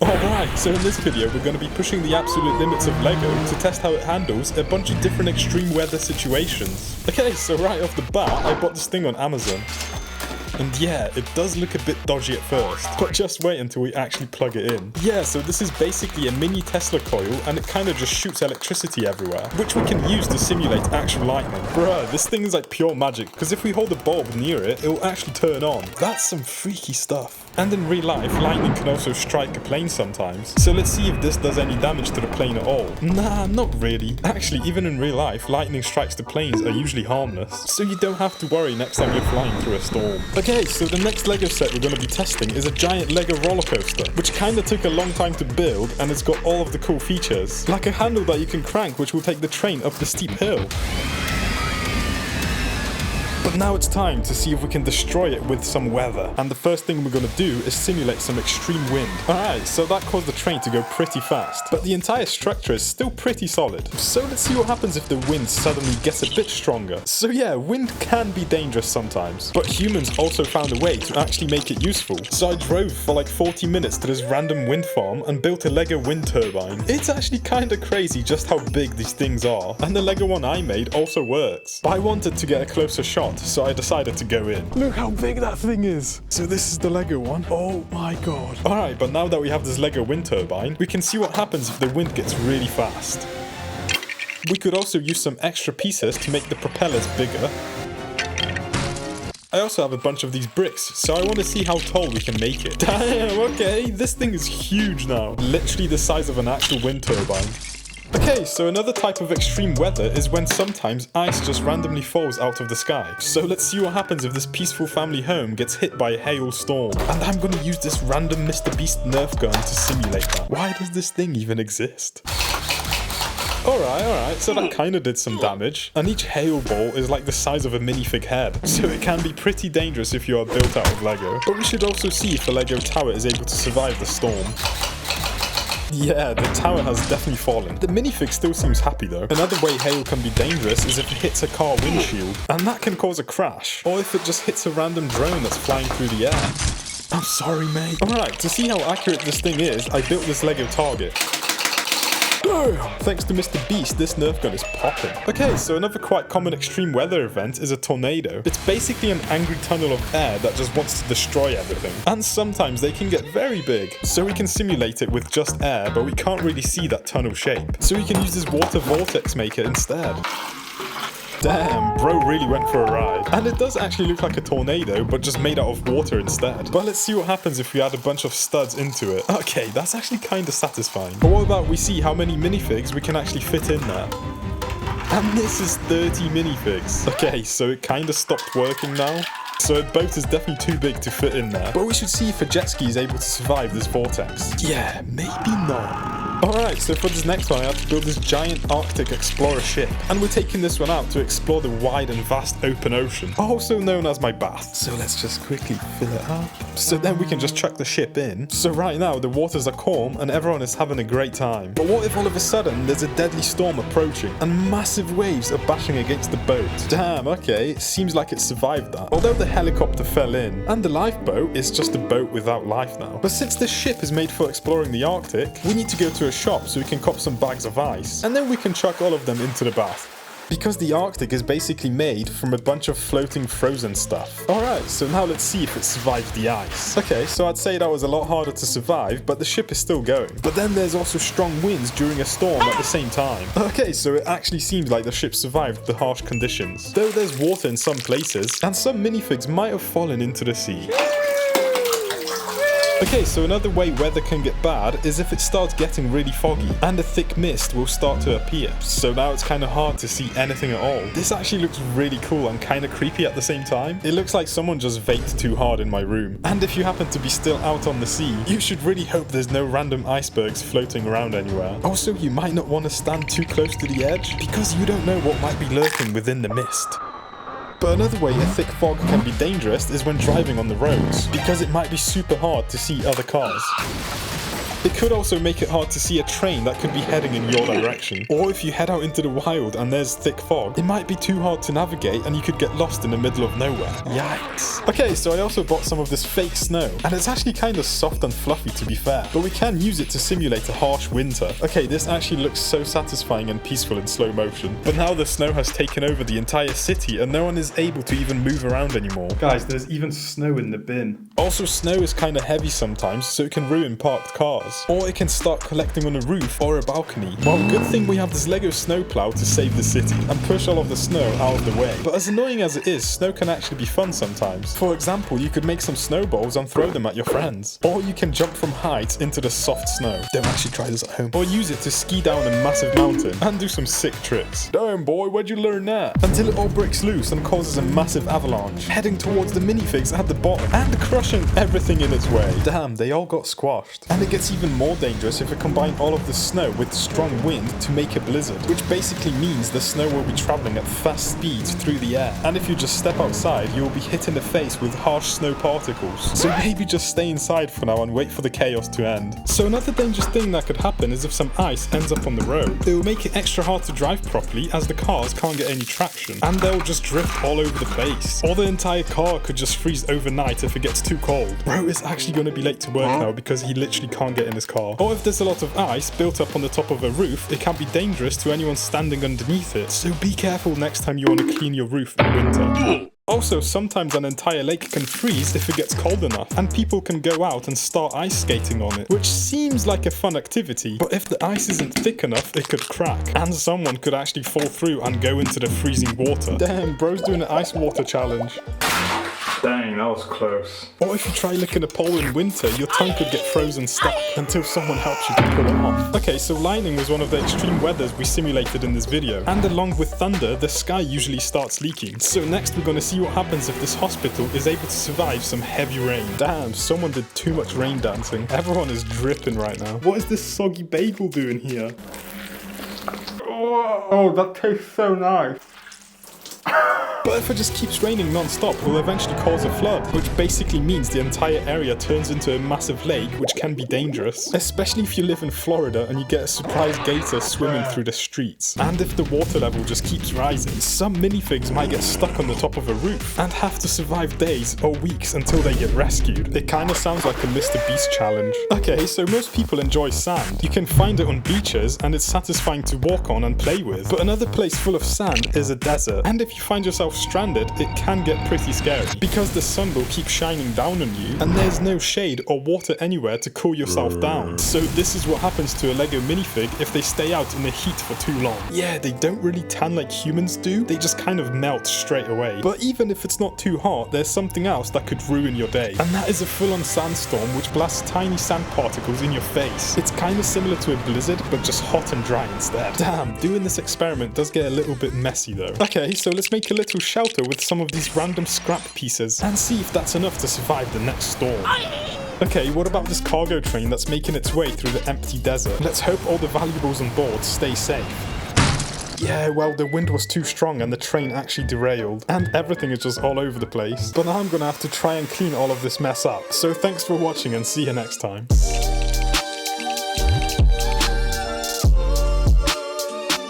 Alright, so in this video we're going to be pushing the absolute limits of LEGO to test how it handles a bunch of different extreme weather situations. Okay, so right off the bat, I bought this thing on Amazon. And yeah, it does look a bit dodgy at first, but just wait until we actually plug it in. Yeah, so this is basically a mini Tesla coil, and it kind of just shoots electricity everywhere, which we can use to simulate actual lightning. Bruh, this thing is like pure magic, because if we hold a bulb near it, it will actually turn on. That's some freaky stuff. And in real life, lightning can also strike a plane sometimes. So let's see if this does any damage to the plane at all. Nah, not really. Actually, even in real life, lightning strikes to planes are usually harmless. So you don't have to worry next time you're flying through a storm. Okay, so the next LEGO set we're going to be testing is a giant LEGO roller coaster, which kinda took a long time to build, and it's got all of the cool features. Like a handle that you can crank, which will take the train up the steep hill. But now it's time to see if we can destroy it with some weather. And the first thing we're going to do is simulate some extreme wind. Alright, so that caused the train to go pretty fast. But the entire structure is still pretty solid. So let's see what happens if the wind suddenly gets a bit stronger. So yeah, wind can be dangerous sometimes. But humans also found a way to actually make it useful. So I drove for like 40 minutes to this random wind farm and built a LEGO wind turbine. It's actually kinda crazy just how big these things are. And the LEGO one I made also works. But I wanted to get a closer shot, so I decided to go in. Look how big that thing is. So this is the LEGO one. Oh my god. Alright, but now that we have this LEGO wind turbine, we can see what happens if the wind gets really fast. We could also use some extra pieces to make the propellers bigger. I also have a bunch of these bricks, so I want to see how tall we can make it. Damn, okay, this thing is huge now. Literally the size of an actual wind turbine. Okay, so another type of extreme weather is when sometimes ice just randomly falls out of the sky. So let's see what happens if this peaceful family home gets hit by a hailstorm. And I'm gonna use this random Mr. Beast Nerf gun to simulate that. Why does this thing even exist? Alright, so that kinda did some damage. And each hail ball is like the size of a minifig head. So it can be pretty dangerous if you are built out of LEGO. But we should also see if the LEGO tower is able to survive the storm. Yeah, the tower has definitely fallen. The minifig still seems happy though. Another way hail can be dangerous is if it hits a car windshield, and that can cause a crash. Or if it just hits a random drone that's flying through the air. I'm sorry, mate. Alright, to see how accurate this thing is, I built this LEGO target. Thanks to Mr. Beast, this Nerf gun is popping. Okay, so another quite common extreme weather event is a tornado. It's basically an angry tunnel of air that just wants to destroy everything. And sometimes they can get very big. So we can simulate it with just air, but we can't really see that tunnel shape. So we can use this water vortex maker instead. Damn, bro really went for a ride. And it does actually look like a tornado, but just made out of water instead. But let's see what happens if we add a bunch of studs into it. Okay, that's actually kinda satisfying. But what about we see how many minifigs we can actually fit in there? And this is 30 minifigs. Okay, so it kinda stopped working now. So a boat is definitely too big to fit in there. But we should see if a jet ski is able to survive this vortex. Yeah, maybe not. Alright, so for this next one I have to build this giant Arctic explorer ship. And we're taking this one out to explore the wide and vast open ocean, also known as my bath. So let's just quickly fill it up. So then we can just chuck the ship in. So right now the waters are calm and everyone is having a great time. But what if all of a sudden there's a deadly storm approaching and massive waves are bashing against the boat? Damn, okay, it seems like it survived that. Although the helicopter fell in, and the lifeboat is just a boat without life now. But since this ship is made for exploring the Arctic, we need to go to a shop so we can cop some bags of ice, and then we can chuck all of them into the bath. Because the Arctic is basically made from a bunch of floating frozen stuff. Alright, so now let's see if it survives the ice. Okay, so I'd say that was a lot harder to survive, but the ship is still going. But then there's also strong winds during a storm at the same time. Okay, so it actually seems like the ship survived the harsh conditions. Though there's water in some places, and some minifigs might have fallen into the sea. Okay, so another way weather can get bad is if it starts getting really foggy and a thick mist will start to appear. So now it's kind of hard to see anything at all. This actually looks really cool and kind of creepy at the same time. It looks like someone just vaped too hard in my room. And if you happen to be still out on the sea, you should really hope there's no random icebergs floating around anywhere. Also, you might not want to stand too close to the edge because you don't know what might be lurking within the mist. But another way a thick fog can be dangerous is when driving on the roads, because it might be super hard to see other cars. It could also make it hard to see a train that could be heading in your direction. Or if you head out into the wild and there's thick fog, it might be too hard to navigate and you could get lost in the middle of nowhere. Yikes. Okay, so I also bought some of this fake snow, and it's actually kind of soft and fluffy to be fair, but we can use it to simulate a harsh winter. Okay, this actually looks so satisfying and peaceful in slow motion. But now the snow has taken over the entire city and no one is able to even move around anymore. Guys, there's even snow in the bin. Also, snow is kind of heavy sometimes, so it can ruin parked cars. Or it can start collecting on a roof or a balcony. Well, good thing we have this Lego snowplow to save the city and push all of the snow out of the way. But as annoying as it is, snow can actually be fun sometimes. For example, you could make some snowballs and throw them at your friends. Or you can jump from heights into the soft snow. Don't actually try this at home. Or use it to ski down a massive mountain and do some sick tricks. Damn boy, where'd you learn that? Until it all breaks loose and causes a massive avalanche, heading towards the minifigs at the bottom and crushing everything in its way. Damn, they all got squashed. And it gets even more dangerous if we combine all of the snow with strong wind to make a blizzard, which basically means the snow will be traveling at fast speeds through the air, and if you just step outside you will be hit in the face with harsh snow particles. So maybe just stay inside for now and wait for the chaos to end. So another dangerous thing that could happen is if some ice ends up on the road. It will make it extra hard to drive properly as the cars can't get any traction, and they'll just drift all over the place. Or the entire car could just freeze overnight if it gets too cold. Bro is actually going to be late to work now because he literally can't get in his car. Or if there's a lot of ice built up on the top of a roof, it can be dangerous to anyone standing underneath it, so be careful next time you want to clean your roof in winter. Also, sometimes an entire lake can freeze if it gets cold enough, and people can go out and start ice skating on it, which seems like a fun activity, but if the ice isn't thick enough, it could crack, and someone could actually fall through and go into the freezing water. Damn, bro's doing an ice water challenge. Dang, that was close. Or if you try licking a pole in winter, your tongue could get frozen stuck until someone helps you to pull it off. Okay, so lightning was one of the extreme weathers we simulated in this video, and along with thunder, the sky usually starts leaking. So next we're gonna see what happens if this hospital is able to survive some heavy rain. Damn, someone did too much rain dancing. Everyone is dripping right now. What is this soggy bagel doing here? Oh, that tastes so nice. But if it just keeps raining non-stop, it will eventually cause a flood, which basically means the entire area turns into a massive lake, which can be dangerous. Especially if you live in Florida and you get a surprise gator swimming through the streets. And if the water level just keeps rising, some minifigs might get stuck on the top of a roof and have to survive days or weeks until they get rescued. It kinda sounds like a Mr. Beast challenge. Okay, so most people enjoy sand. You can find it on beaches and it's satisfying to walk on and play with. But another place full of sand is a desert. And if you find yourself stranded, it can get pretty scary because the sun will keep shining down on you and there's no shade or water anywhere to cool yourself down. So this is what happens to a Lego minifig if they stay out in the heat for too long. Yeah, they don't really tan like humans do, they just kind of melt straight away. But even if it's not too hot, there's something else that could ruin your day, and that is a full-on sandstorm which blasts tiny sand particles in your face. It's kind of similar to a blizzard, but just hot and dry instead. Damn, doing this experiment does get a little bit messy though. Okay, so let's make a little shelter with some of these random scrap pieces and see if that's enough to survive the next storm. Okay, what about this cargo train that's making its way through the empty desert? Let's hope all the valuables on board stay safe. Yeah, well, the wind was too strong and the train actually derailed, and everything is just all over the place. But now I'm gonna have to try and clean all of this mess up. So thanks for watching and see you next time.